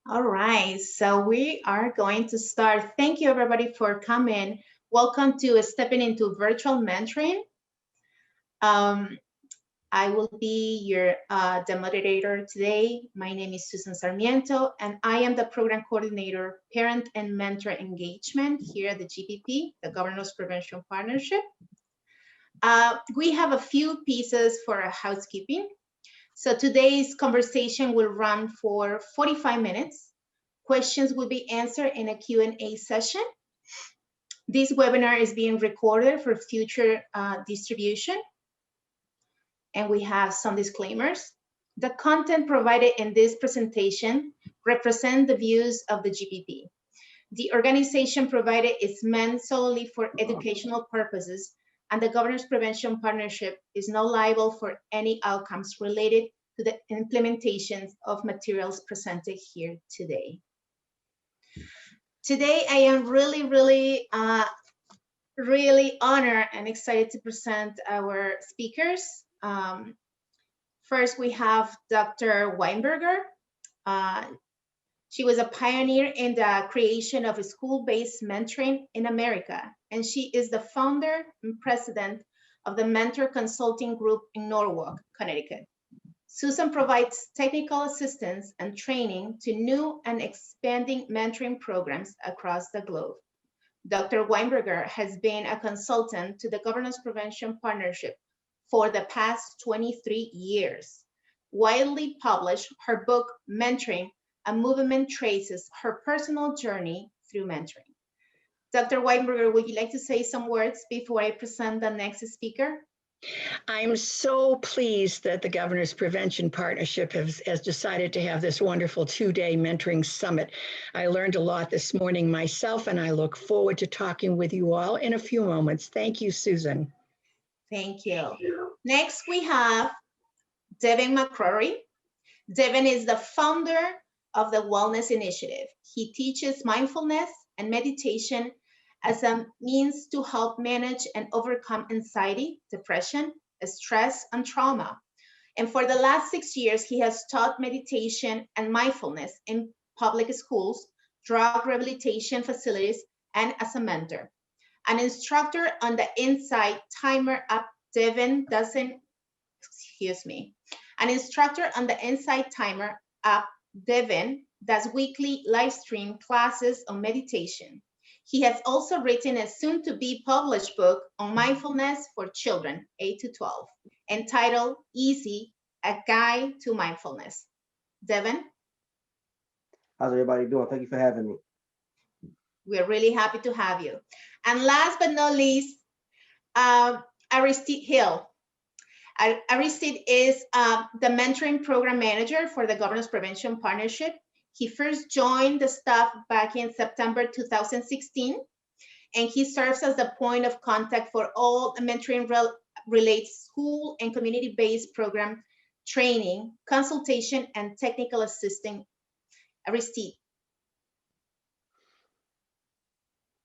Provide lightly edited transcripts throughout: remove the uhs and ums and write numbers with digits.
All right, so we are going to start. Thank you everybody for coming. Welcome to Stepping into Virtual Mentoring. Um, I will be your the moderator today. My name is Susan Sarmiento, and I am the Program Coordinator, Parent and Mentor Engagement here at the GPP, the Governors Prevention Partnership. We have a few pieces for a housekeeping. So today's conversation will run for 45 minutes. Questions will be answered in a Q&A session. This webinar is being recorded for future distribution. And we have some disclaimers. The content provided in this presentation represent the views of the GPP. The organization provided is meant solely for educational purposes, and the Governors Prevention Partnership is not liable for any outcomes related to the implementations of materials presented here today. Today, I am really honored and excited to present our speakers. First, we have Dr. Weinberger. She was a pioneer in the creation of school-based mentoring in America, and she is the founder and president of the Mentor Consulting Group in Norwalk, Connecticut. Susan provides technical assistance and training to new and expanding mentoring programs across the globe. Dr. Weinberger has been a consultant to the Governors Prevention Partnership for the past 23 years. Widely published, her book, Mentoring, A Movement, traces her personal journey through mentoring. Dr. Weinberger, would you like to say some words before I present the next speaker? I'm so pleased that the Governor's Prevention Partnership has decided to have this wonderful two-day mentoring summit. I learned a lot this morning myself, and I look forward to talking with you all in a few moments. Thank you, Susan. Thank you. Next, we have Devin Mccrory. Devin is the founder of the Wellness Initiative. He teaches mindfulness and meditation as a means to help manage and overcome anxiety, depression, stress, and trauma. And for the last 6 years, he has taught meditation and mindfulness in public schools, drug rehabilitation facilities, and as a mentor. An instructor on the Insight Timer app, Devin doesn't, An instructor on the Insight Timer app, Devin, does weekly live stream classes on meditation. He has also written a soon-to-be published book on mindfulness for children 8 to 12, entitled Easy, A Guide to Mindfulness. Devin? How's everybody doing? Thank you for having me. We're really happy to have you. And last but not least, Aristide Hill. Aristide is the mentoring program manager for the Governors Prevention Partnership. He first joined the staff back in September 2016, and he serves as the point of contact for all mentoring related school and community-based program training, consultation, and technical assistance. Aristide,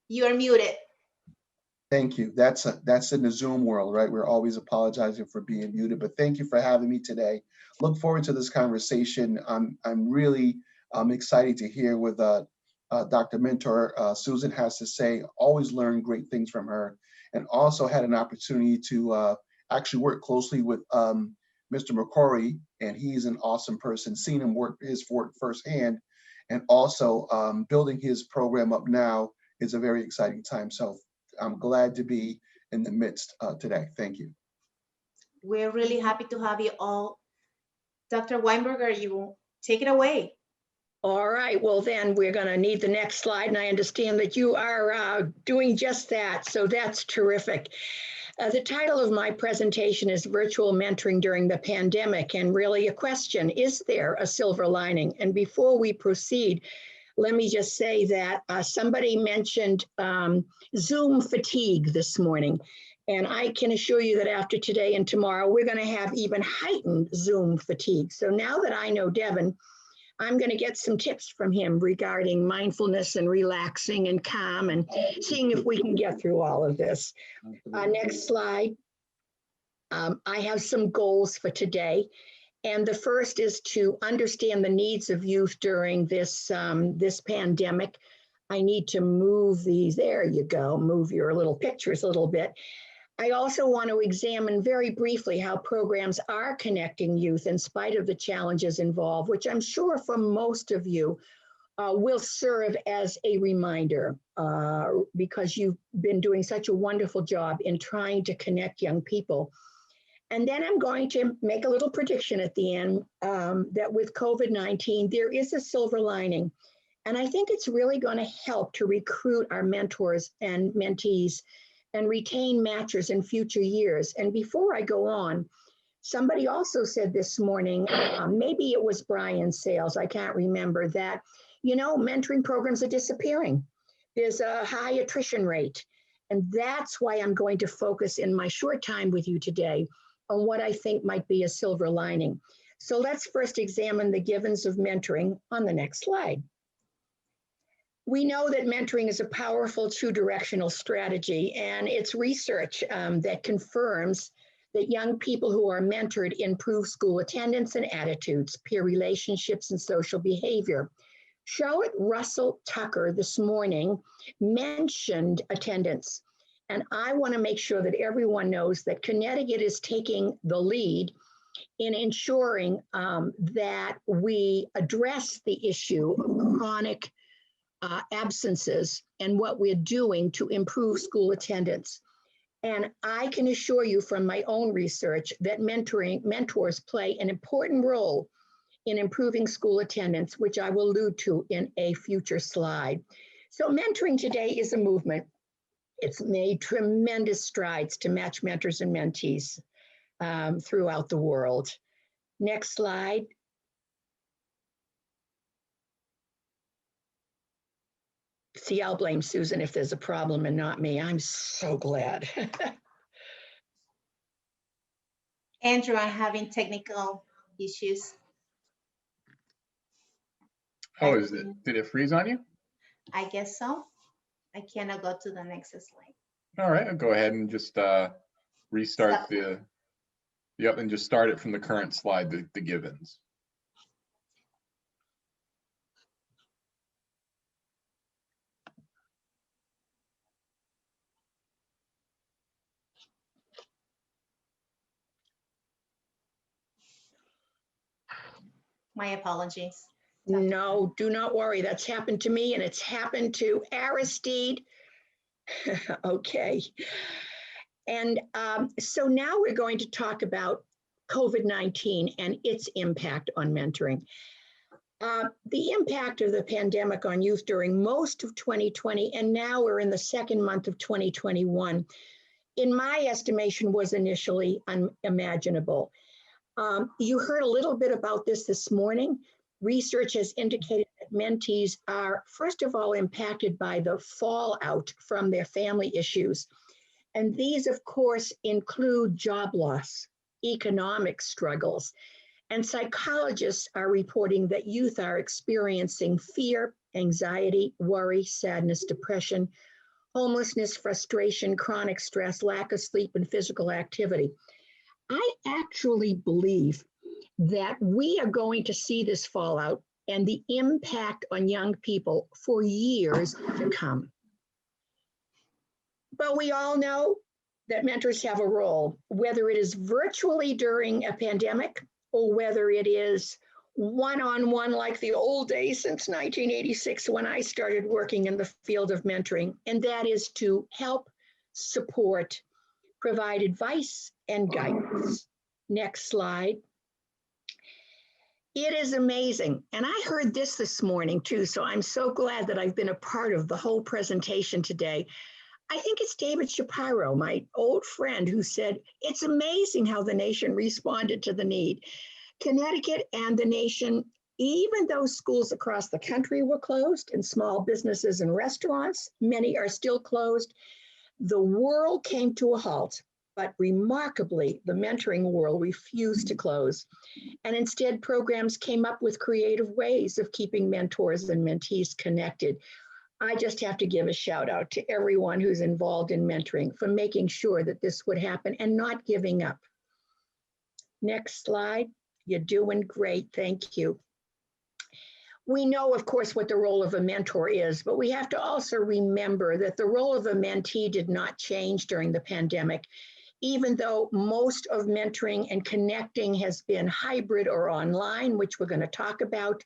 you are muted. Thank you. That's in the Zoom world, right? We're always apologizing for being muted, but thank you for having me today. Look forward to this conversation. I'm really excited to hear what Dr. Mentor Susan has to say. Always learn great things from her, and also had an opportunity to actually work closely with Mr. Mccrory, and he's an awesome person. Seeing him work his work firsthand, and also building his program up now is a very exciting time. So I'm glad to be in the midst today. Thank you. We're really happy to have you all. Dr. Weinberger, you take it away. All right, well then we're going to need the next slide, and I understand that you are doing just that, so that's terrific. The title of my presentation is Virtual Mentoring During the Pandemic, and really a question, is there a silver lining? And before we proceed, let me just say that somebody mentioned Zoom fatigue this morning. And I can assure you that after today and tomorrow, we're going to have even heightened Zoom fatigue. So now that I know Devin, I'm going to get some tips from him regarding mindfulness and relaxing and calm and seeing if we can get through all of this. Next slide. I have some goals for today. And the first is to understand the needs of youth during this, this pandemic. I need to move these, there you go, move your little pictures a little bit. I also want to examine very briefly how programs are connecting youth in spite of the challenges involved, which I'm sure for most of you will serve as a reminder because you've been doing such a wonderful job in trying to connect young people. And then I'm going to make a little prediction at the end that with COVID-19, there is a silver lining. And I think it's really going to help to recruit our mentors and mentees and retain matchers in future years. And before I go on, somebody also said this morning, maybe it was Brian Sales, I can't remember, that, you know, mentoring programs are disappearing. There's a high attrition rate. And that's why I'm going to focus in my short time with you today on what I think might be a silver lining. So let's first examine the givens of mentoring on the next slide. We know that mentoring is a powerful two-directional strategy, and it's research that confirms that young people who are mentored improve school attendance and attitudes, peer relationships, and social behavior. Charlotte Russell Tucker this morning mentioned attendance, and I want to make sure that everyone knows that Connecticut is taking the lead in ensuring that we address the issue of chronic absences and what we're doing to improve school attendance. And I can assure you from my own research that mentors play an important role in improving school attendance, which I will allude to in a future slide. So mentoring today is a movement. It's made tremendous strides to match mentors and mentees throughout the world. Next slide. See, I'll blame Susan if there's a problem and not me. I'm so glad. Andrew, I'm having technical issues. Oh, is it? Did it freeze on you? I guess so. I cannot go to the next slide. All right, I'll go ahead and just restart Stop. Yep, and just start it from the current slide, the givens. My apologies. No, do not worry. That's happened to me and it's happened to Aristide. Okay. And so now we're going to talk about COVID-19 and its impact on mentoring. The impact of the pandemic on youth during most of 2020, and now we're in the second month of 2021, in my estimation, was initially unimaginable. You heard a little bit about this morning. Research has indicated that mentees are, first of all, impacted by the fallout from their family issues. And these, of course, include job loss, economic struggles, and psychologists are reporting that youth are experiencing fear, anxiety, worry, sadness, depression, homelessness, frustration, chronic stress, lack of sleep, and physical activity. I actually believe that we are going to see this fallout and the impact on young people for years to come. But we all know that mentors have a role, whether it is virtually during a pandemic or whether it is one-on-one like the old days since 1986 when I started working in the field of mentoring, and that is to help, support, provide advice and guidance. Next slide. It is amazing. And I heard this morning too, so I'm so glad that I've been a part of the whole presentation today. I think it's David Shapiro, my old friend, who said, it's amazing how the nation responded to the need. Connecticut and the nation, even though schools across the country were closed and small businesses and restaurants, many are still closed, the world came to a halt. But remarkably, the mentoring world refused to close. And instead, programs came up with creative ways of keeping mentors and mentees connected. I just have to give a shout out to everyone who's involved in mentoring for making sure that this would happen and not giving up. Next slide. You're doing great. Thank you. We know, of course, what the role of a mentor is, but we have to also remember that the role of a mentee did not change during the pandemic, even though most of mentoring and connecting has been hybrid or online, which we're going to talk about.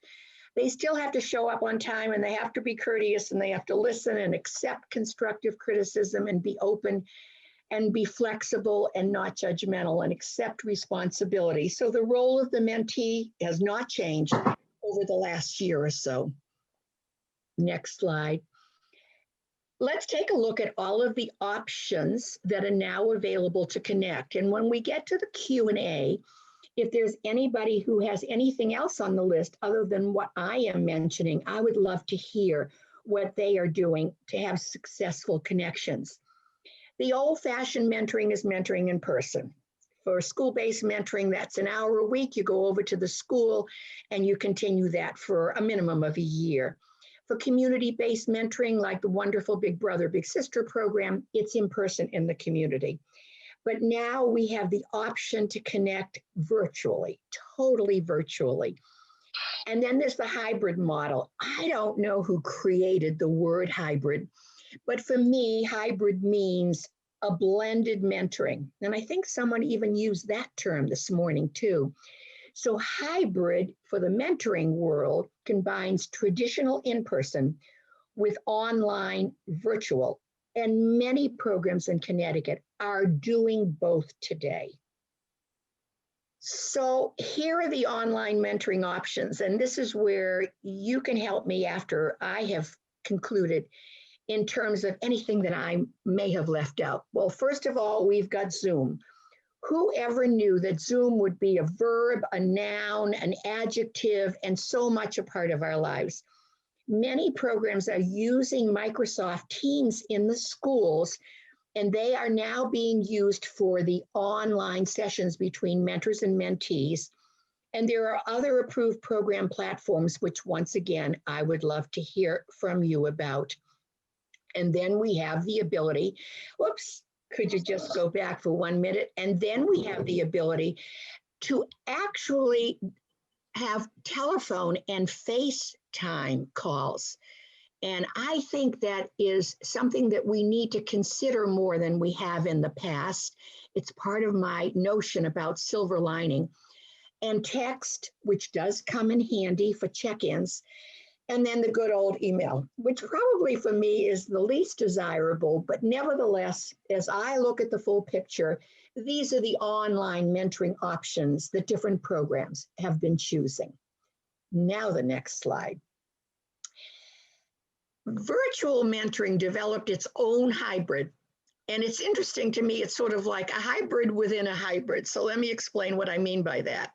They still have to show up on time, and they have to be courteous, and they have to listen and accept constructive criticism and be open and be flexible and not judgmental and accept responsibility. So the role of the mentee has not changed over the last year or so. Next slide. Let's take a look at all of the options that are now available to connect. And when we get to the Q&A, if there's anybody who has anything else on the list other than what I am mentioning, I would love to hear what they are doing to have successful connections. The old-fashioned mentoring is mentoring in person. For school-based mentoring, that's an hour a week. You go over to the school and you continue that for a minimum of a year. For community-based mentoring, like the wonderful Big Brother, Big Sister program, it's in person in the community. But now we have the option to connect virtually, totally virtually. And then there's the hybrid model. I don't know who created the word hybrid, but for me, hybrid means a blended mentoring. And I think someone even used that term this morning too. So hybrid for the mentoring world combines traditional in-person with online virtual. And many programs in Connecticut are doing both today. So here are the online mentoring options. And this is where you can help me after I have concluded in terms of anything that I may have left out. Well, first of all, we've got Zoom. Whoever knew that Zoom would be a verb, a noun, an adjective, and so much a part of our lives? Many programs are using Microsoft Teams in the schools, and they are now being used for the online sessions between mentors and mentees. And there are other approved program platforms, which once again, I would love to hear from you about. And then we have the ability, whoops, could you just go back for 1 minute? And then we have the ability to actually have telephone and FaceTime calls. And I think that is something that we need to consider more than we have in the past. It's part of my notion about silver lining. And text, which does come in handy for check-ins. And then the good old email, which probably for me is the least desirable, but nevertheless, as I look at the full picture, these are the online mentoring options that different programs have been choosing. Now the next slide. Virtual mentoring developed its own hybrid. And it's interesting to me, it's sort of like a hybrid within a hybrid. So let me explain what I mean by that.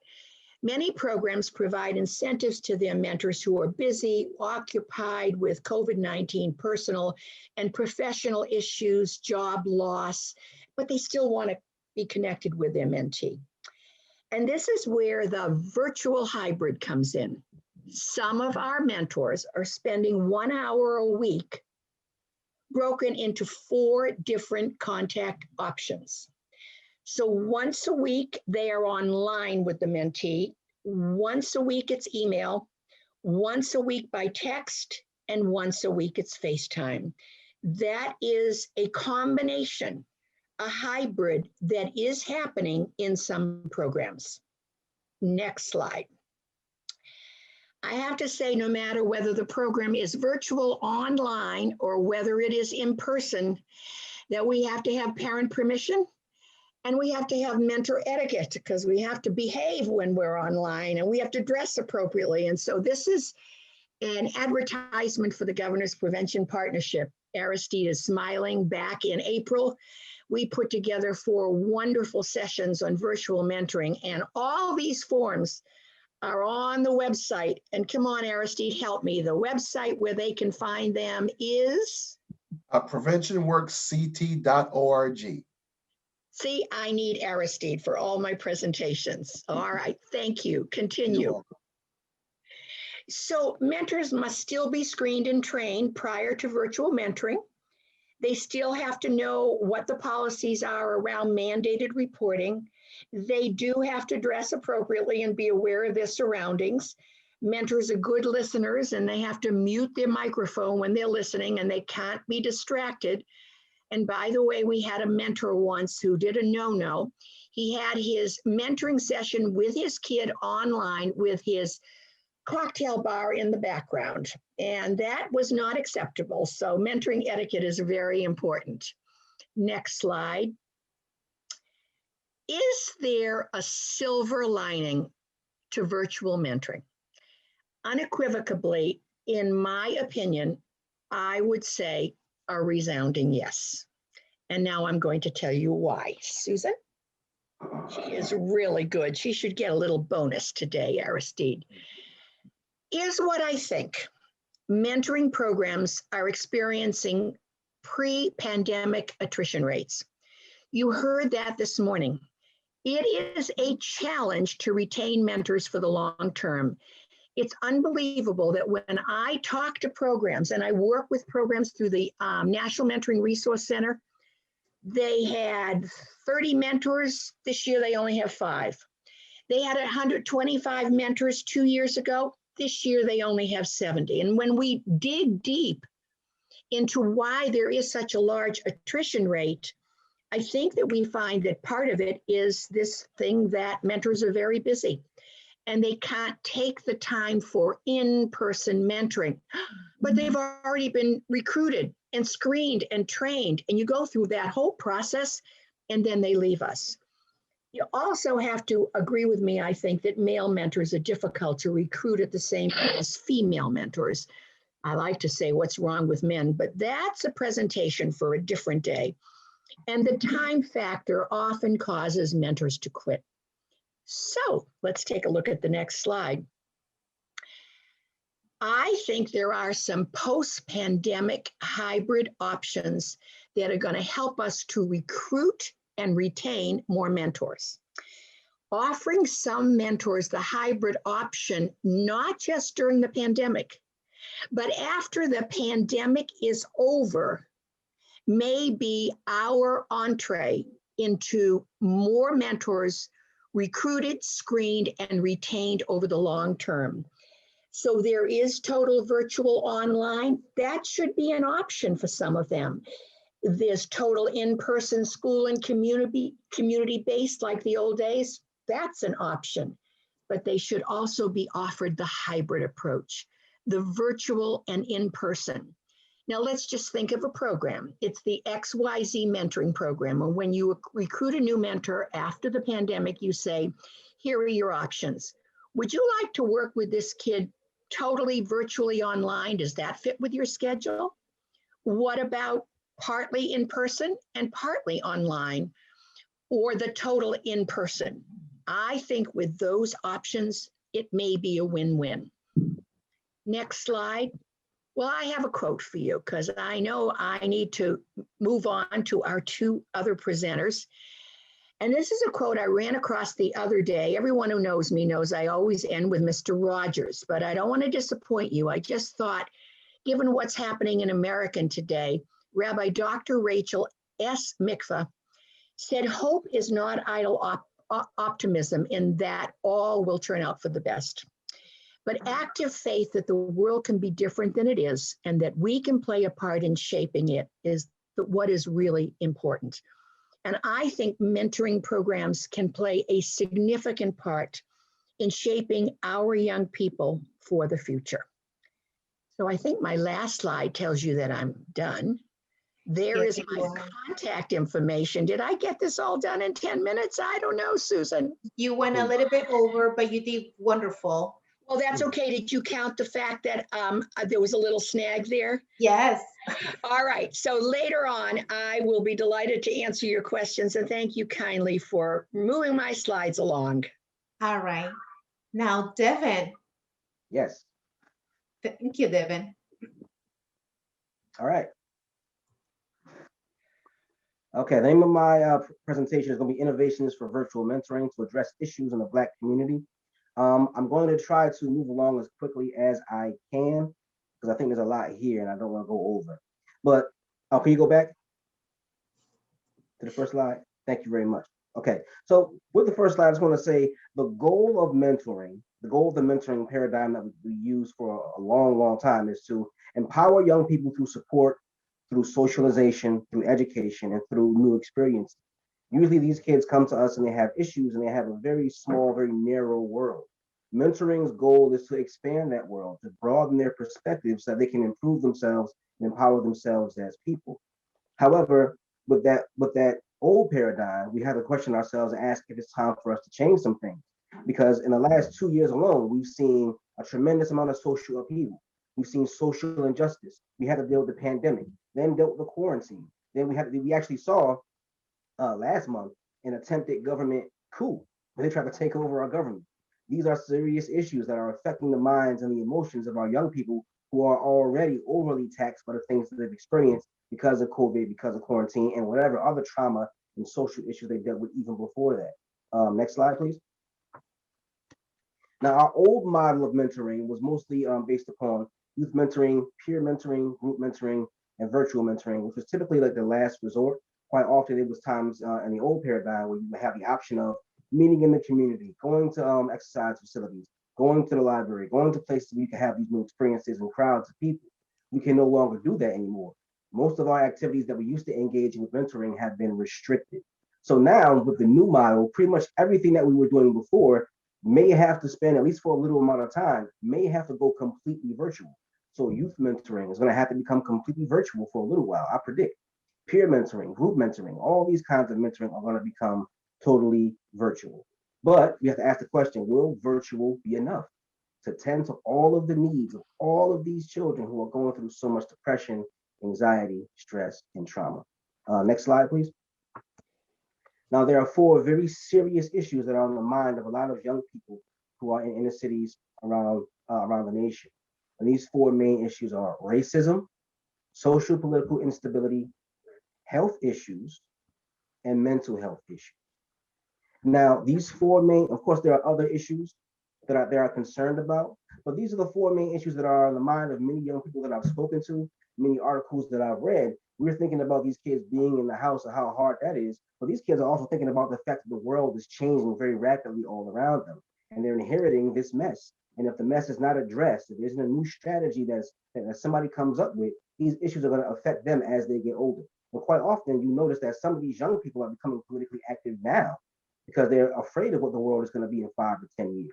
Many programs provide incentives to their mentors who are busy, occupied with COVID-19 personal and professional issues, job loss, but they still want to be connected with their mentee. And this is where the virtual hybrid comes in. Some of our mentors are spending 1 hour a week broken into 4 different contact options. So once a week, they are online with the mentee. Once a week, it's email. Once a week by text. And once a week, it's FaceTime. That is a combination, a hybrid that is happening in some programs. Next slide. I have to say, no matter whether the program is virtual, online, or whether it is in person, that we have to have parent permission. And we have to have mentor etiquette because we have to behave when we're online and we have to dress appropriately. And so this is an advertisement for the Governor's Prevention Partnership. Aristide is smiling. Back in April, we put together 4 wonderful sessions on virtual mentoring, and all these forms are on the website. And come on, Aristide, help me. The website where they can find them is? preventionworksct.org. See, I need Aristide for all my presentations. All right, thank you. Continue. So mentors must still be screened and trained prior to virtual mentoring. They still have to know what the policies are around mandated reporting. They do have to dress appropriately and be aware of their surroundings. Mentors are good listeners and they have to mute their microphone when they're listening and they can't be distracted. And by the way, we had a mentor once who did a no-no. He had his mentoring session with his kid online with his cocktail bar in the background, and that was not acceptable. So mentoring etiquette is very important. Next slide. Is there a silver lining to virtual mentoring? Unequivocally, in my opinion, I would say a resounding yes. And now I'm going to tell you why. Susan? She is really good. She should get a little bonus today, Aristide. Here's what I think. Mentoring programs are experiencing pre-pandemic attrition rates. You heard that this morning. It is a challenge to retain mentors for the long term. It's unbelievable that when I talk to programs and I work with programs through the National Mentoring Resource Center, they had 30 mentors. This year, they only have 5. They had 125 mentors 2 years ago. This year, they only have 70. And when we dig deep into why there is such a large attrition rate, I think that we find that part of it is this thing that mentors are very busy and they can't take the time for in-person mentoring, but they've already been recruited and screened and trained, and you go through that whole process and then they leave us. You also have to agree with me, I think, that male mentors are difficult to recruit at the same time as female mentors. I like to say what's wrong with men, but that's a presentation for a different day. And the time factor often causes mentors to quit. So let's take a look at the next slide. I think there are some post-pandemic hybrid options that are going to help us to recruit and retain more mentors. Offering some mentors the hybrid option, not just during the pandemic, but after the pandemic is over, may be our entree into more mentors recruited, screened, and retained over the long term. So there is total virtual online. That should be an option for some of them. There's total in-person school and community-based like the old days. That's an option. But they should also be offered the hybrid approach, the virtual and in-person. Now let's just think of a program. It's the XYZ mentoring program. And when you recruit a new mentor after the pandemic, you say, here are your options. Would you like to work with this kid totally virtually online? Does that fit with your schedule? What about partly in person and partly online, or the total in person? I think with those options, it may be a win-win. Next slide. Well, I have a quote for you because I know I need to move on to our 2 other presenters. And this is a quote I ran across the other day. Everyone who knows me knows I always end with Mr. Rogers, but I don't want to disappoint you. I just thought, given what's happening in America today, Rabbi Dr. Rachel S. Mikva said, hope is not idle optimism in that all will turn out for the best, but active faith that the world can be different than it is and that we can play a part in shaping it is what is really important. And I think mentoring programs can play a significant part in shaping our young people for the future. So I think my last slide tells you that I'm done. There is my contact information. Did I get this all done in 10 minutes? I don't know, Susan. You went a little bit over, but you did wonderful. Well, that's okay. Did you count the fact that there was a little snag there? Yes. All right. So later on, I will be delighted to answer your questions. And thank you kindly for moving my slides along. All right. Now, Devin. Yes. Thank you, Devin. All right. Okay, the name of my presentation is going to be Innovations for Virtual Mentoring to Address Issues in the Black Community. I'm going to try to move along as quickly as I can because I think there's a lot here and I don't want to go over. But can you go back to the first slide? Thank you very much. Okay, so with the first slide, I just want to say the goal of mentoring, the goal of the mentoring paradigm that we use for a long, long time is to empower young people through support, through socialization, through education, and through new experiences. Usually these kids come to us and they have issues and they have a very small, very narrow world. Mentoring's goal is to expand that world, to broaden their perspectives so that they can improve themselves and empower themselves as people. However, with that old paradigm, we have to question ourselves and ask if it's time for us to change some things. Because in the last 2 years alone, we've seen a tremendous amount of social upheaval. We've seen social injustice. We had to deal with the pandemic, then dealt with the quarantine. Then we actually saw last month an attempted government coup where they tried to take over our government. These are serious issues that are affecting the minds and the emotions of our young people who are already overly taxed by the things that they've experienced because of COVID, because of quarantine, and whatever other trauma and social issues they dealt with even before that. Next slide, please. Now, our old model of mentoring was mostly based upon youth mentoring, peer mentoring, group mentoring, and virtual mentoring, which was typically like the last resort. Quite often, it was times in the old paradigm where you would have the option of meeting in the community, going to exercise facilities, going to the library, going to places where you can have these new experiences and crowds of people. We can no longer do that anymore. Most of our activities that we used to engage in with mentoring have been restricted. So now, with the new model, pretty much everything that we were doing before may have to spend, at least for a little amount of time, may have to go completely virtual. So youth mentoring is going to have to become completely virtual for a little while, I predict. Peer mentoring, group mentoring, all these kinds of mentoring are going to become totally virtual. But we have to ask the question, will virtual be enough to tend to all of the needs of all of these children who are going through so much depression, anxiety, stress, and trauma? Next slide, please. Now, there are four very serious issues that are on the mind of a lot of young people who are in inner cities around the nation. And these four main issues are racism, social political instability, health issues, and mental health issues. Now, these four main, of course, there are other issues that they are concerned about, but these are the four main issues that are on the mind of many young people that I've spoken to, many articles that I've read. We're thinking about these kids being in the house and how hard that is, but these kids are also thinking about the fact that the world is changing very rapidly all around them, and they're inheriting this mess. And if the mess is not addressed, if there isn't a new strategy that somebody comes up with, these issues are going to affect them as they get older. And quite often, you notice that some of these young people are becoming politically active now because they're afraid of what the world is going to be in 5 to 10 years.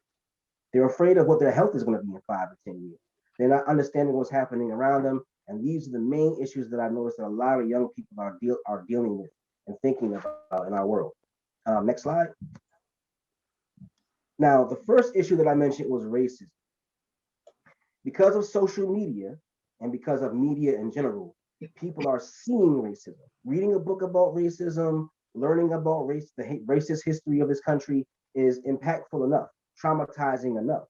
They're afraid of what their health is going to be in 5 to 10 years. They're not understanding what's happening around them. And these are the main issues that I noticed that a lot of young people are dealing with and thinking about in our world. Next slide. Now, the first issue that I mentioned was racism. Because of social media and because of media in general, people are seeing racism. Reading a book about racism, learning about the racist history of this country is impactful enough, traumatizing enough.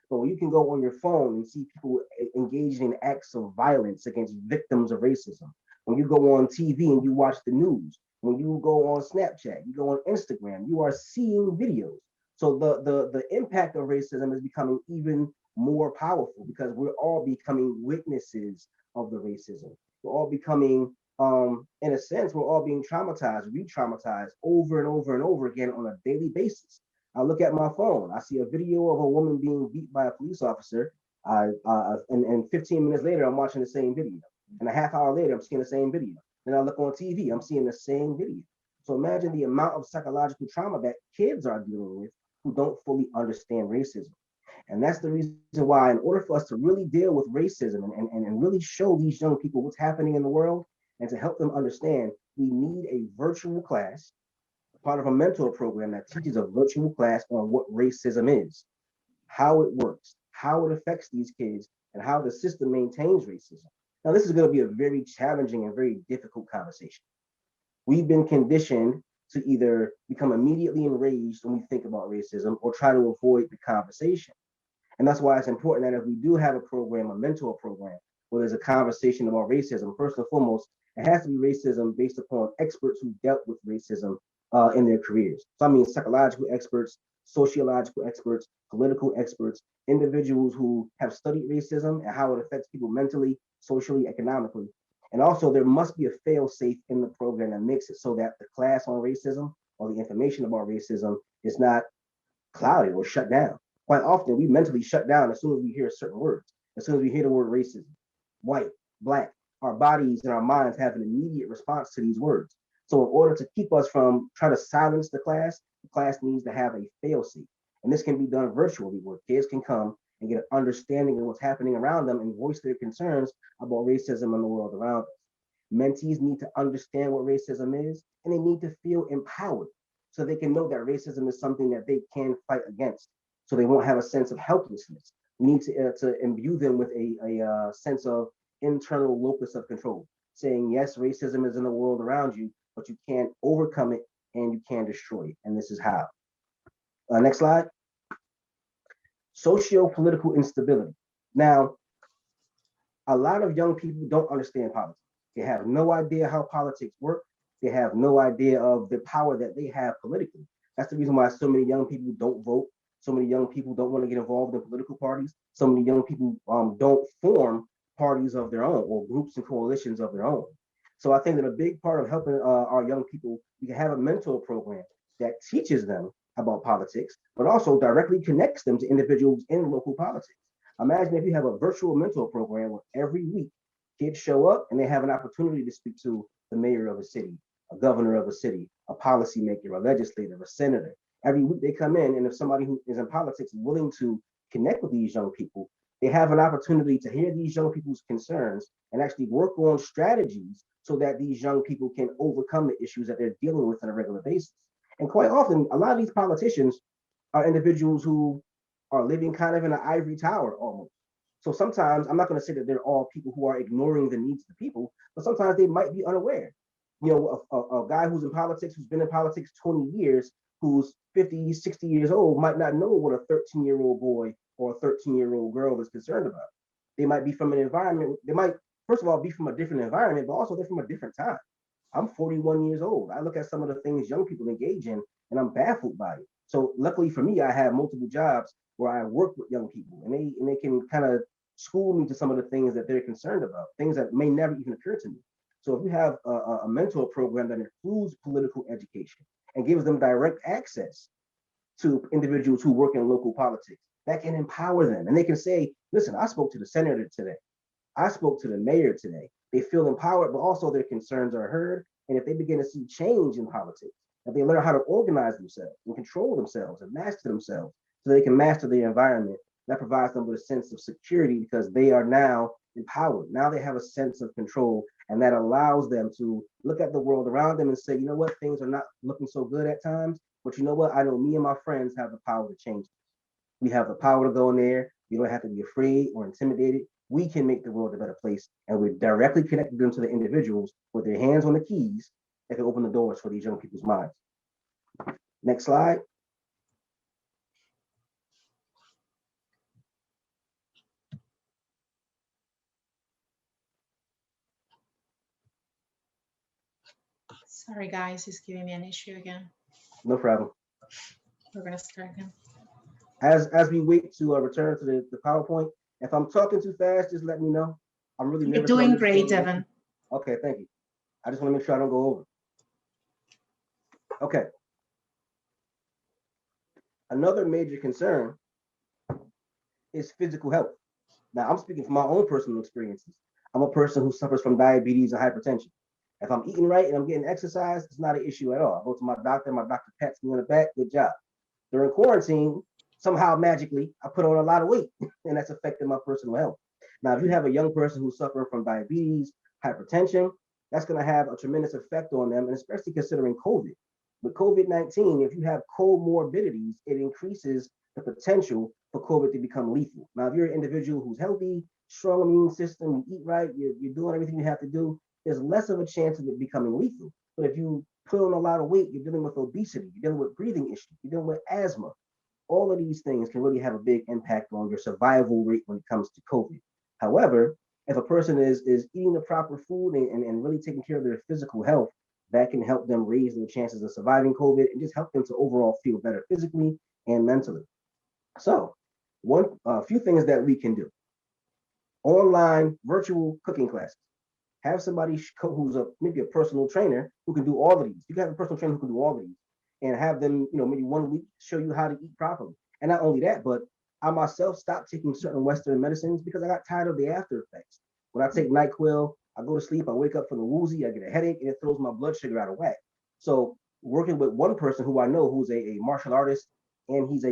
But when you can go on your phone and see people engaging in acts of violence against victims of racism, when you go on TV and you watch the news, when you go on Snapchat, you go on Instagram, you are seeing videos. So the impact of racism is becoming even more powerful because we're all becoming witnesses of the racism. We're all becoming, in a sense, we're all being traumatized, re-traumatized over and over and over again on a daily basis. I look at my phone, I see a video of a woman being beat by a police officer, and 15 minutes later, I'm watching the same video. And a half hour later, I'm seeing the same video. Then I look on TV, I'm seeing the same video. So imagine the amount of psychological trauma that kids are dealing with who don't fully understand racism. And that's the reason why, in order for us to really deal with racism and really show these young people what's happening in the world and to help them understand, we need a virtual class, part of a mentor program that teaches a virtual class on what racism is, how it works, how it affects these kids, and how the system maintains racism. Now, this is going to be a very challenging and very difficult conversation. We've been conditioned to either become immediately enraged when we think about racism or try to avoid the conversation. And that's why it's important that if we do have a program, a mentor program, where there's a conversation about racism, first and foremost, it has to be racism based upon experts who dealt with racism in their careers. So I mean psychological experts, sociological experts, political experts, individuals who have studied racism and how it affects people mentally, socially, economically. And also there must be a fail safe in the program that makes it so that the class on racism or the information about racism is not clouded or shut down. Quite often, we mentally shut down as soon as we hear certain words. As soon as we hear the word racism, white, black, our bodies and our minds have an immediate response to these words. So in order to keep us from trying to silence the class needs to have a fail-safe. And this can be done virtually, where kids can come and get an understanding of what's happening around them and voice their concerns about racism in the world around us. Mentees need to understand what racism is, and they need to feel empowered so they can know that racism is something that they can fight against, so they won't have a sense of helplessness. We need to imbue them with a sense of internal locus of control, saying, yes, racism is in the world around you, but you can't overcome it and you can destroy it. And this is how. Next slide. Socio-political instability. Now, a lot of young people don't understand politics. They have no idea how politics work. They have no idea of the power that they have politically. That's the reason why so many young people don't vote. So many young people don't want to get involved in political parties. So many young people don't form parties of their own or groups and coalitions of their own. So I think that a big part of helping our young people, we can have a mentor program that teaches them about politics, but also directly connects them to individuals in local politics. Imagine if you have a virtual mentor program where every week kids show up and they have an opportunity to speak to the mayor of a city, a governor of a city, a policymaker, a legislator, a senator. Every week they come in, and if somebody who is in politics is willing to connect with these young people, they have an opportunity to hear these young people's concerns and actually work on strategies so that these young people can overcome the issues that they're dealing with on a regular basis. And quite often, a lot of these politicians are individuals who are living kind of in an ivory tower almost. So sometimes, I'm not going to say that they're all people who are ignoring the needs of the people, but sometimes they might be unaware. You know, a guy who's in politics, who's been in politics 20 years, who's 50, 60 years old, might not know what a 13-year-old boy or a 13-year-old girl is concerned about. They might be from an environment, they might, first of all, be from a different environment, but also they're from a different time. I'm 41 years old. I look at some of the things young people engage in, and I'm baffled by it. So luckily for me, I have multiple jobs where I work with young people, and they can kind of school me to some of the things that they're concerned about, things that may never even occur to me. So if you have a mentor program that includes political education and gives them direct access to individuals who work in local politics, that can empower them. And they can say, listen, I spoke to the senator today. I spoke to the mayor today. They feel empowered, but also their concerns are heard. And if they begin to see change in politics, if they learn how to organize themselves and control themselves and master themselves so they can master the environment, that provides them with a sense of security because they are now empowered. Now they have a sense of control, and that allows them to look at the world around them and say, you know what, things are not looking so good at times, but you know what, I know me and my friends have the power to change this. We have the power to go in there. We don't have to be afraid or intimidated. We can make the world a better place, and we're directly connecting them to the individuals with their hands on the keys that can open the doors for these young people's minds. Next slide. Sorry, guys, it's giving me an issue again. No problem. We're gonna start again. As we wait to return to the PowerPoint, if I'm talking too fast, just let me know. I'm really You're nervous. doing great, Devin. Okay, thank you. I just want to make sure I don't go over. Okay. Another major concern is physical health. Now, I'm speaking from my own personal experiences. I'm a person who suffers from diabetes and hypertension. If I'm eating right and I'm getting exercise, it's not an issue at all. I go to my doctor pats me on the back, good job. During quarantine, somehow magically, I put on a lot of weight, and that's affecting my personal health. Now, if you have a young person who's suffering from diabetes, hypertension, that's going to have a tremendous effect on them, and especially considering COVID. With COVID-19, if you have comorbidities, it increases the potential for COVID to become lethal. Now, if you're an individual who's healthy, strong immune system, you eat right, you're doing everything you have to do, there's less of a chance of it becoming lethal. But if you put on a lot of weight, you're dealing with obesity, you're dealing with breathing issues, you're dealing with asthma. All of these things can really have a big impact on your survival rate when it comes to COVID. However, if a person is eating the proper food and really taking care of their physical health, that can help them raise their chances of surviving COVID and just help them to overall feel better physically and mentally. So, a few things that we can do. Online virtual cooking classes. Have somebody who's maybe a personal trainer who can do all of these. You can have a personal trainer who can do all of these. and have them, maybe 1 week show you how to eat properly. And not only that, but I myself stopped taking certain Western medicines because I got tired of the after effects. When I take NyQuil, I go to sleep, I wake up feeling woozy, I get a headache, and it throws my blood sugar out of whack. So working with one person who I know who's a martial artist and he's a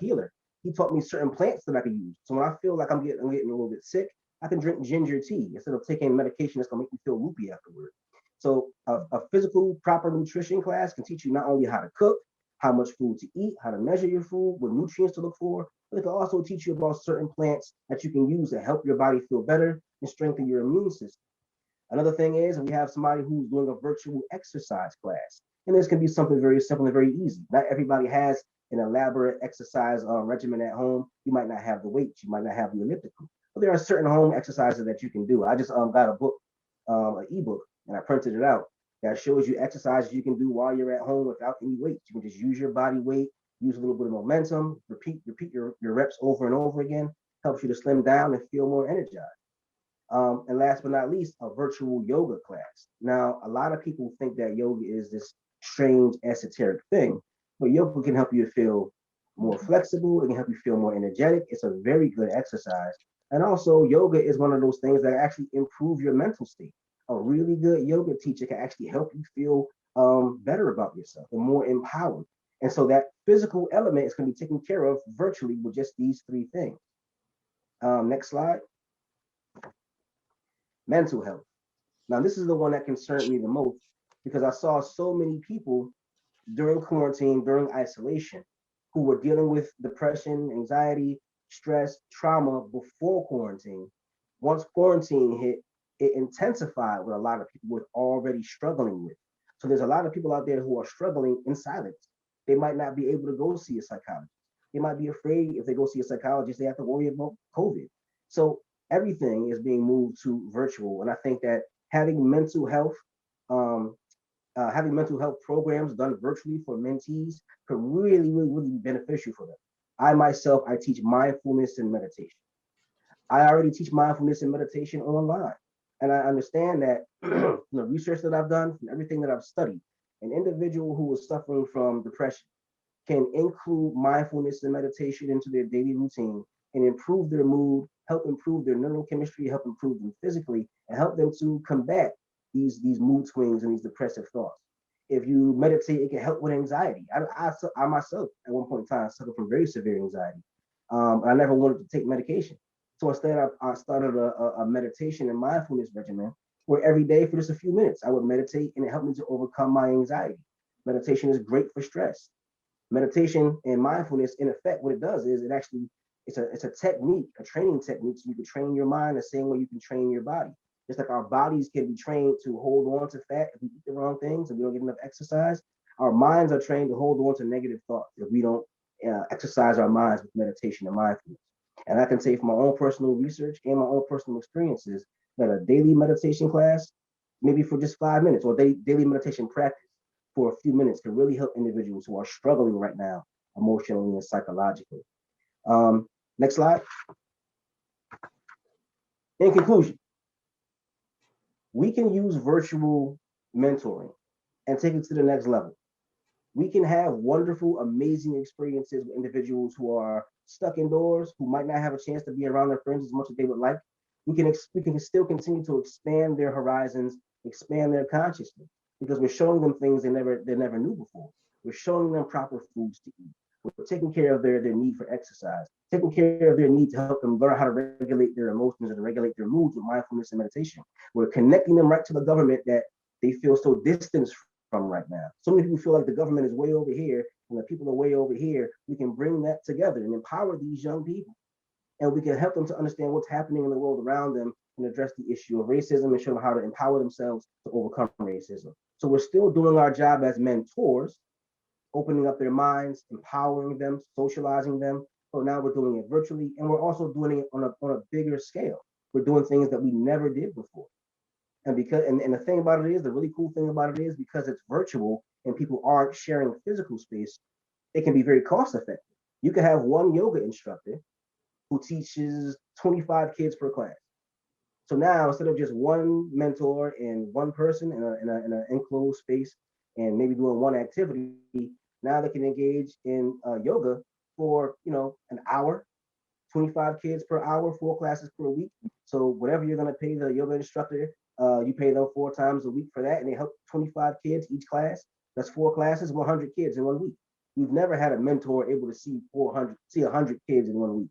healer, he taught me certain plants that I could use. So when I feel like I'm getting a little bit sick, I can drink ginger tea instead of taking medication that's gonna make me feel loopy afterward. So a physical proper nutrition class can teach you not only how to cook, how much food to eat, how to measure your food, what nutrients to look for, but it can also teach you about certain plants that you can use to help your body feel better and strengthen your immune system. Another thing is we have somebody who's doing a virtual exercise class. And this can be something very simple and very easy. Not everybody has an elaborate exercise regimen at home. You might not have the weights, you might not have the elliptical, but there are certain home exercises that you can do. I just got a book, an ebook, and I printed it out that shows you exercises you can do while you're at home without any weights. You can just use your body weight, use a little bit of momentum, repeat your reps over and over again, helps you to slim down and feel more energized. And last but not least, a virtual yoga class. Now, a lot of people think that yoga is this strange esoteric thing, but yoga can help you feel more flexible. It can help you feel more energetic. It's a very good exercise. And also, yoga is one of those things that actually improve your mental state. A really good yoga teacher can actually help you feel better about yourself and more empowered. And so that physical element is going to be taken care of virtually with just these three things. Next slide. Mental health. Now, this is the one that concerned me the most because I saw so many people during quarantine, during isolation, who were dealing with depression, anxiety, stress, trauma before quarantine. Once quarantine hit, it intensified what a lot of people were already struggling with. So there's a lot of people out there who are struggling in silence. They might not be able to go see a psychologist. They might be afraid if they go see a psychologist, they have to worry about COVID. So everything is being moved to virtual. And I think that having mental health, programs done virtually for mentees could really, really, really be beneficial for them. I teach mindfulness and meditation. I already teach mindfulness and meditation online. And I understand that from the research that I've done, from everything that I've studied, an individual who is suffering from depression can include mindfulness and meditation into their daily routine and improve their mood, help improve their neurochemistry, help improve them physically, and help them to combat these mood swings and these depressive thoughts. If you meditate, it can help with anxiety. I myself, at one point in time, suffered from very severe anxiety. I never wanted to take medication. So instead, I started a meditation and mindfulness regimen where every day for just a few minutes, I would meditate and it helped me to overcome my anxiety. Meditation is great for stress. Meditation and mindfulness, in effect, what it does is it's a technique, a training technique, so you can train your mind the same way you can train your body. Just like our bodies can be trained to hold on to fat if we eat the wrong things and we don't get enough exercise, our minds are trained to hold on to negative thoughts if we don't exercise our minds with meditation and mindfulness. And I can say from my own personal research and my own personal experiences that a daily meditation class, maybe for just 5 minutes, or daily meditation practice for a few minutes, can really help individuals who are struggling right now emotionally and psychologically. Next slide. In conclusion, we can use virtual mentoring and take it to the next level. We can have wonderful, amazing experiences with individuals who are stuck indoors, who might not have a chance to be around their friends as much as they would like. We can still continue to expand their horizons, expand their consciousness, because we're showing them things they never knew before. We're showing them proper foods to eat. We're taking care of their need for exercise, taking care of their need to help them learn how to regulate their emotions and to regulate their moods with mindfulness and meditation. We're connecting them right to the government that they feel so distanced from right now. So many people feel like the government is way over here and the people are way over here. We can bring that together and empower these young people. And we can help them to understand what's happening in the world around them and address the issue of racism and show them how to empower themselves to overcome racism. So we're still doing our job as mentors, opening up their minds, empowering them, socializing them. So now we're doing it virtually, and we're also doing it on a bigger scale. We're doing things that we never did before. And the thing about it is, the really cool thing about it is, because it's virtual and people aren't sharing physical space, it can be very cost effective. You can have one yoga instructor who teaches 25 kids per class. So now, instead of just one mentor and one person in an enclosed space and maybe doing one activity, Now they can engage in yoga for, an hour, 25 kids per hour, 4 classes per week. So whatever you're going to pay the yoga instructor, you pay them 4 times a week for that, and they help 25 kids each class. That's 4 classes, 100 kids in 1 week. We've never had a mentor able to see 100 kids in 1 week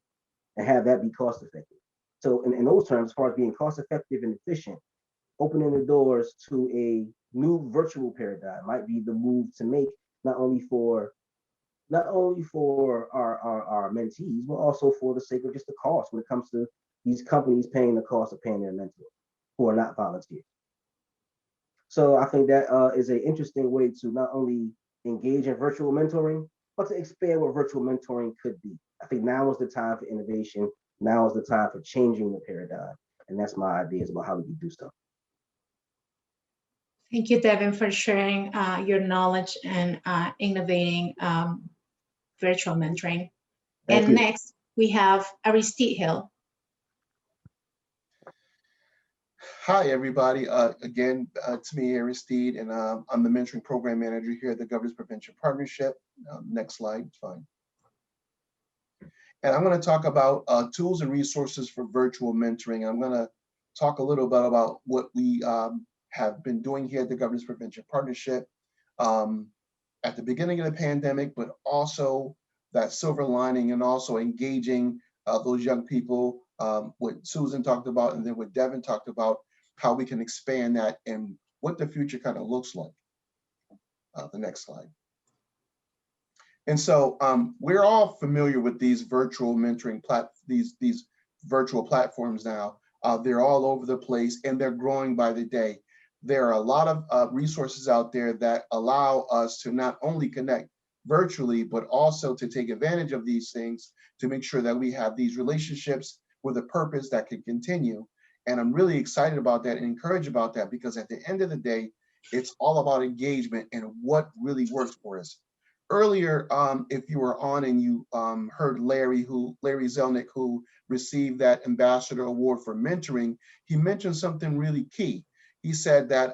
and have that be cost effective. So in those terms, as far as being cost effective and efficient, opening the doors to a new virtual paradigm might be the move to make, not only for our mentees, but also for the sake of just the cost when it comes to these companies paying the cost of paying their mentors who are not volunteers. So I think that is an interesting way to not only engage in virtual mentoring, but to expand what virtual mentoring could be. I think now is the time for innovation. Now is the time for changing the paradigm. And that's my ideas about how we can do stuff. Thank you, Devin, for sharing your knowledge and innovating virtual mentoring. Thank And you. next, we have Aristide Hill. Hi, everybody. Again, it's me, Aristide, and I'm the mentoring program manager here at the Governance Prevention Partnership. Next slide, it's fine. And I'm going to talk about tools and resources for virtual mentoring. I'm going to talk a little bit about what we have been doing here at the Governance Prevention Partnership at the beginning of the pandemic, but also that silver lining and also engaging those young people, what Susan talked about, and then what Devin talked about, how we can expand that and what the future kind of looks like. The next slide. And so we're all familiar with these virtual mentoring these virtual platforms now. They're all over the place and they're growing by the day. There are a lot of resources out there that allow us to not only connect virtually, but also to take advantage of these things to make sure that we have these relationships with a purpose that can continue. And I'm really excited about that and encouraged about that, because at the end of the day, it's all about engagement and what really works for us. Earlier, if you were on and you heard Larry Zelnick, who received that Ambassador Award for mentoring, he mentioned something really key. He said that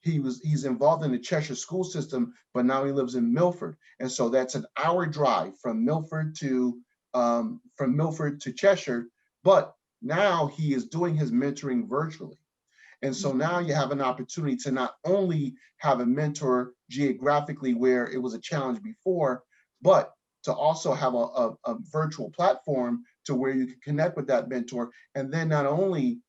he's involved in the Cheshire school system, but now he lives in Milford, and so that's an hour drive from Milford to Cheshire. But now he is doing his mentoring virtually. And so now you have an opportunity to not only have a mentor geographically where it was a challenge before, but to also have a virtual platform to where you can connect with that mentor, and then not only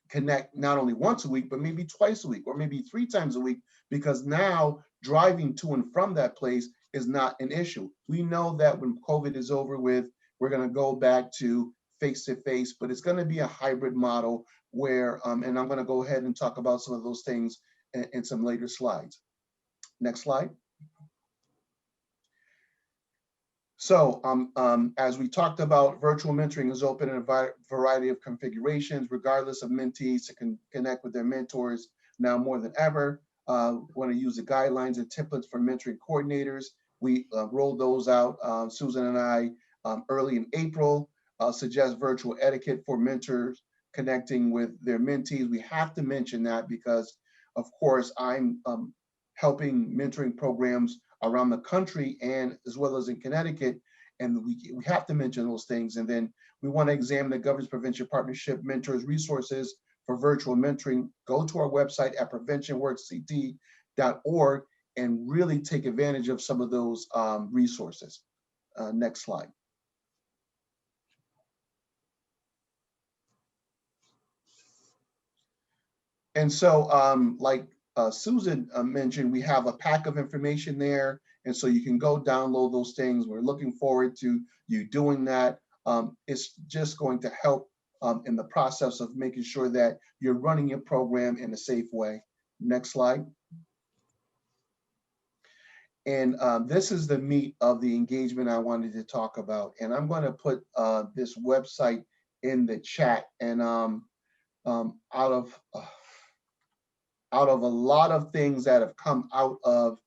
connect not only once a week, but maybe twice a week or maybe 3 times a week, because now driving to and from that place is not an issue. We know that when COVID is over with, we're going to go back to face-to-face, but it's going to be a hybrid model where, and I'm going to go ahead and talk about some of those things in some later slides. Next slide. So as we talked about, virtual mentoring is open in a variety of configurations, regardless of mentees to connect with their mentors now more than ever. Want to use the guidelines and templates for mentoring coordinators. We rolled those out, Susan and I, early in April. Suggest virtual etiquette for mentors connecting with their mentees. We have to mention that because, of course, I'm helping mentoring programs around the country and as well as in Connecticut, and we have to mention those things. And then we want to examine the Governance Prevention Partnership mentors resources for virtual mentoring. Go to our website at preventionworksct.org and really take advantage of some of those resources. Next slide. And so like Susan mentioned, we have a pack of information there. And so you can go download those things. We're looking forward to you doing that. It's just going to help in the process of making sure that you're running your program in a safe way. Next slide. And this is the meat of the engagement I wanted to talk about. And I'm going to put this website in the chat. And out of a lot of things that have come out of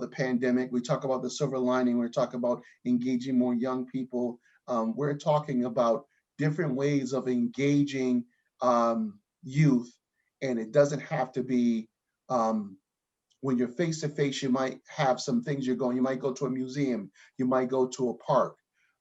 the pandemic, we talk about the silver lining, we're talking about engaging more young people. We're talking about different ways of engaging youth, and it doesn't have to be when you're face to face, you might have some things you're going, you might go to a museum, you might go to a park.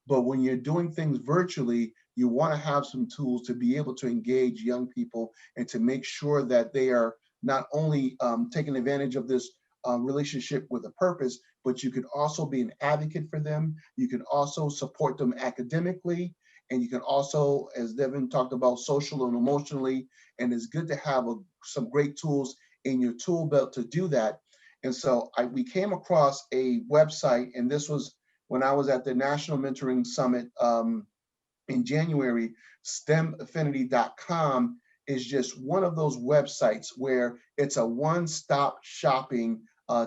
But when you're doing things virtually, you want to have some tools to be able to engage young people and to make sure that they are not only taking advantage of this relationship with a purpose, but you can also be an advocate for them. You can also support them academically. And you can also, as Devin talked about, social and emotionally. And it's good to have some great tools in your tool belt to do that. And so we came across a website, and this was when I was at the National Mentoring Summit in January. STEMaffinity.com is just one of those websites where it's a one-stop shopping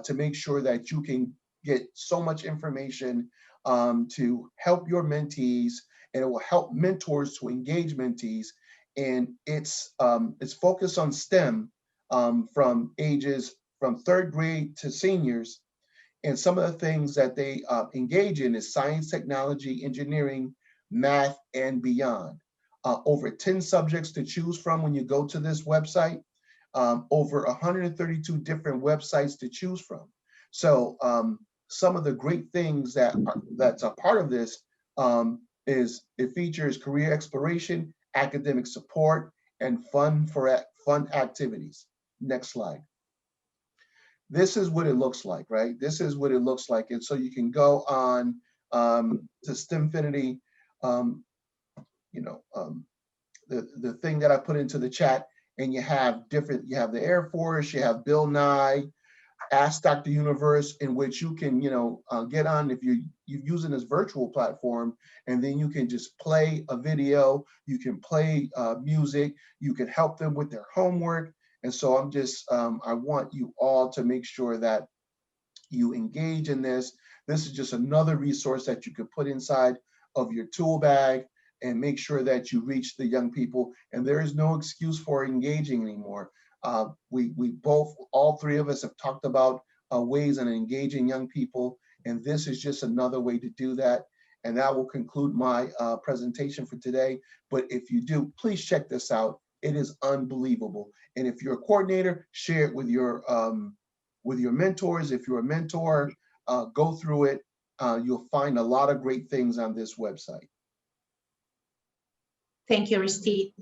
to make sure that you can get so much information to help your mentees, and it will help mentors to engage mentees. And it's focused on STEM from ages from 3rd grade to seniors. And some of the things that they engage in is science, technology, engineering, math, and beyond. Over 10 subjects to choose from when you go to this website. Over 132 different websites to choose from. So some of the great things that's a part of this is it features career exploration, academic support, and fun activities. Next slide. This is what it looks like, right? This is what it looks like. And so you can go on to STEMfinity, the thing that I put into the chat, and you have the Air Force, you have Bill Nye, Ask Dr. Universe, in which you can, get on if you're using this virtual platform, and then you can just play a video, you can play music, you can help them with their homework. And so I'm just, I want you all to make sure that you engage in this. This is just another resource that you could put inside of your tool bag and make sure that you reach the young people. And there is no excuse for engaging anymore. All three of us have talked about ways of engaging young people, and this is just another way to do that. And that will conclude my presentation for today. But if you do, please check this out. It is unbelievable. And if you're a coordinator, share it with your mentors. If you're a mentor, go through it. You'll find a lot of great things on this website. Thank you, Aristide.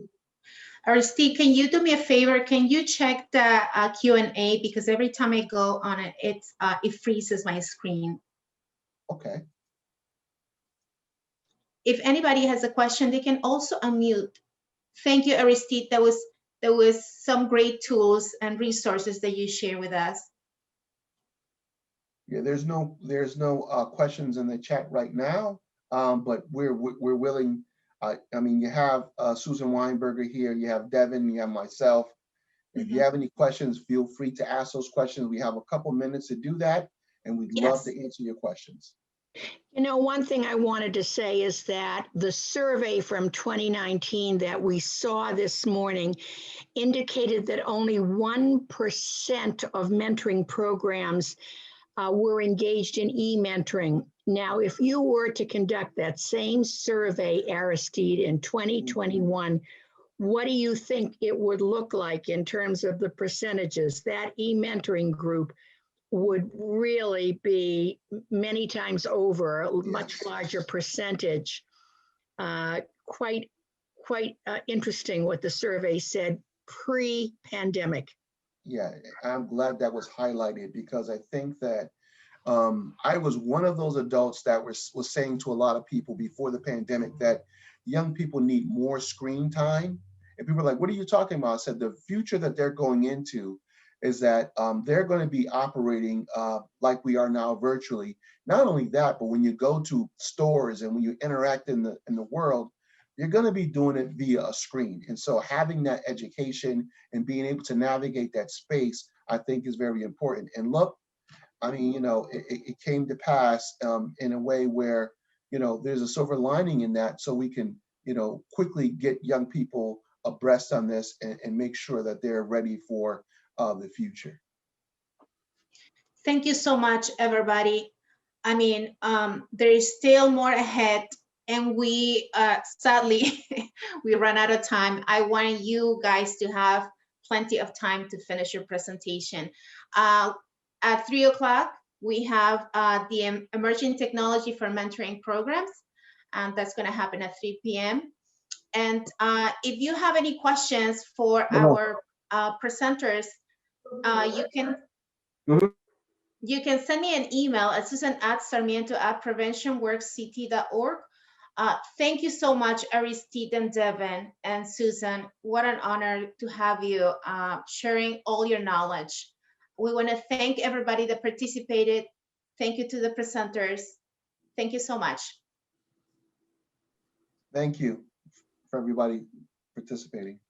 Aristide, can you do me a favor? Can you check the Q&A? Because every time I go on it, it freezes my screen. Okay. If anybody has a question, they can also unmute. Thank you, Aristide. There was some great tools and resources that you share with us. Yeah, there's no questions in the chat right now, but we're willing. I mean, you have Susan Weinberger here, you have Devin, you have myself. If you have any questions, feel free to ask those questions. We have a couple minutes to do that, and we'd love to answer your questions. One thing I wanted to say is that the survey from 2019 that we saw this morning indicated that only 1% of mentoring programs were engaged in e-mentoring. Now, if you were to conduct that same survey, Aristide, in 2021, what do you think it would look like in terms of the percentages? That e-mentoring group would really be many times over, a much larger percentage. Quite interesting what the survey said pre-pandemic. Yeah, I'm glad that was highlighted, because I think that I was one of those adults that was saying to a lot of people before the pandemic that young people need more screen time. And people were like, what are you talking about? I said, the future that they're going into is that they're going to be operating like we are now virtually. Not only that, but when you go to stores and when you interact in the world, you're going to be doing it via a screen. And so having that education and being able to navigate that space, I think, is very important. And look, I mean, it came to pass in a way where, there's a silver lining in that, so we can, quickly get young people abreast on this and make sure that they're ready for the future. Thank you so much, everybody. I mean, there is still more ahead, and we sadly we ran out of time. I want you guys to have plenty of time to finish your presentation. At 3 o'clock, we have the Emerging Technology for Mentoring Programs, and that's going to happen at 3 p.m. And if you have any questions for our presenters, you can you can send me an email at susan@sarmiento@preventionworksct.org. Thank you so much, Aristide and Devin and Susan. What an honor to have you sharing all your knowledge. We want to thank everybody that participated. Thank you to the presenters. Thank you so much. Thank you for everybody participating.